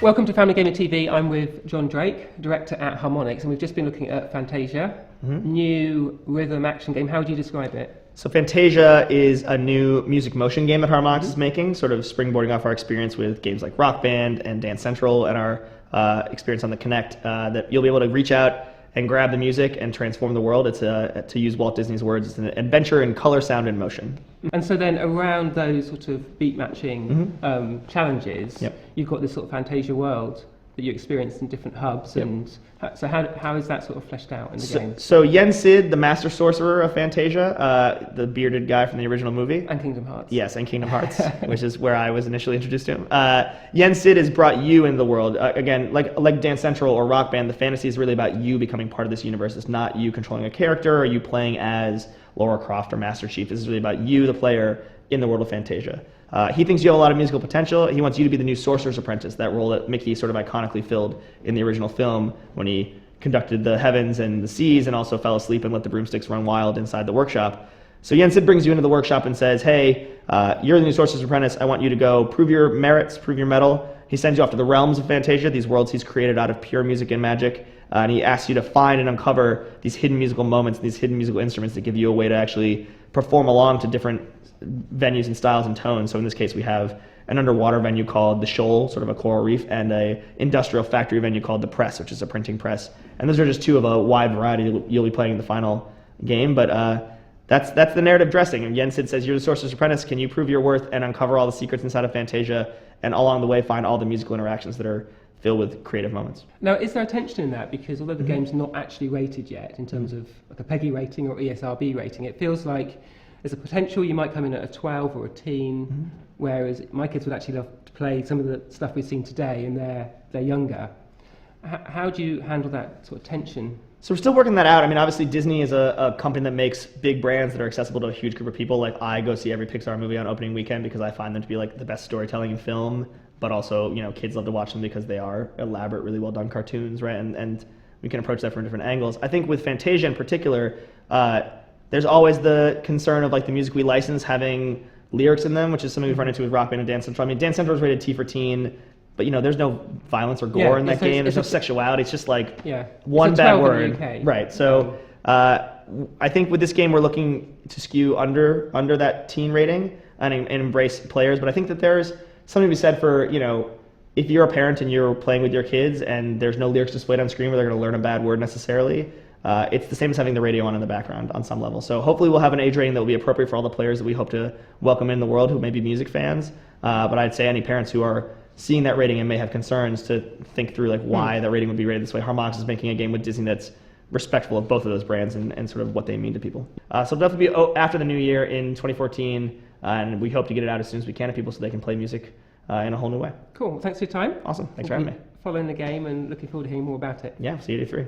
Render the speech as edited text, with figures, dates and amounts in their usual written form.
Welcome to Family Gamer TV. I'm with John Drake, director at Harmonix, and we've just been looking at Fantasia, new rhythm action game. How would you describe it? So Fantasia is a new music motion game that Harmonix is making, sort of springboarding off our experience with games like Rock Band and Dance Central and our experience on the Kinect, that you'll be able to reach out and grab the music and transform the world. It's to use Walt Disney's words, it's an adventure in color, sound, and motion. And so then around those sort of beat matching challenges, you've got this sort of Fantasia world that you experience in different hubs. And so how is that sort of fleshed out in the game? So Yen Sid, the master sorcerer of Fantasia, the bearded guy from the original movie. And Kingdom Hearts. Yes, and Kingdom Hearts, which is where I was initially introduced to him. Yen Sid has brought you into the world. Again, like Dance Central or Rock Band, the fantasy is really about you becoming part of this universe. It's not you controlling a character or you playing as Lara Croft or Master Chief. This is really about you, the player, in the world of Fantasia. He thinks you have a lot of musical potential. He wants you to be the new Sorcerer's Apprentice, that role that Mickey sort of iconically filled in the original film when he conducted the heavens and the seas and also fell asleep and let the broomsticks run wild inside the workshop. So Yen Sid brings you into the workshop and says, hey, you're the new Sorcerer's Apprentice. I want you to go prove your merits, prove your mettle. He sends you off to the realms of Fantasia, these worlds he's created out of pure music and magic. And he asks you to find and uncover these hidden musical moments, these hidden musical instruments that give you a way to actually perform along to different venues and styles and tones. So in this case, we have an underwater venue called the Shoal, sort of a coral reef, and a industrial factory venue called the Press, which is a printing press. And those are just two of a wide variety you'll be playing in the final game. But that's the narrative dressing. And Yen Sid says, you're the Sorcerer's Apprentice. Can you prove your worth and uncover all the secrets inside of Fantasia, and along the way find all the musical interactions that are filled with creative moments? Now, is there a tension in that? Because although the game's not actually rated yet in terms of like a PEGI rating or ESRB rating, it feels like there's a potential you might come in at a 12 or a teen, whereas my kids would actually love to play some of the stuff we've seen today and they're younger. How do you handle that sort of tension? So we're still working that out. I mean, obviously Disney is a company that makes big brands that are accessible to a huge group of people. Like, I go see every Pixar movie on opening weekend because I find them to be like the best storytelling in film, but also, you know, kids love to watch them because they are elaborate, really well done cartoons, right? And we can approach that from different angles. I think with Fantasia in particular, there's always the concern of like the music we license having lyrics in them, which is something we've run into with Rock Band and Dance Central. I mean, Dance Central is rated T for teen, but you know, there's no violence or gore in that game. There's no sexuality. It's just like one bad word, right? So I think with this game, we're looking to skew under that teen rating and embrace players. But I think that there's something to be said for, you know, if you're a parent and you're playing with your kids and there's no lyrics displayed on screen where they're going to learn a bad word necessarily. It's the same as having the radio on in the background on some level. So hopefully we'll have an age rating that will be appropriate for all the players that we hope to welcome in the world who may be music fans. But I'd say any parents who are seeing that rating and may have concerns to think through like why that rating would be rated this way. Harmonix is making a game with Disney that's respectful of both of those brands and sort of what they mean to people. So definitely be after the new year in 2014, and we hope to get it out as soon as we can to people so they can play music in a whole new way. Cool. Well, thanks for your time. Awesome. Thanks for having me. Following the game and looking forward to hearing more about it. Yeah, see you day 3.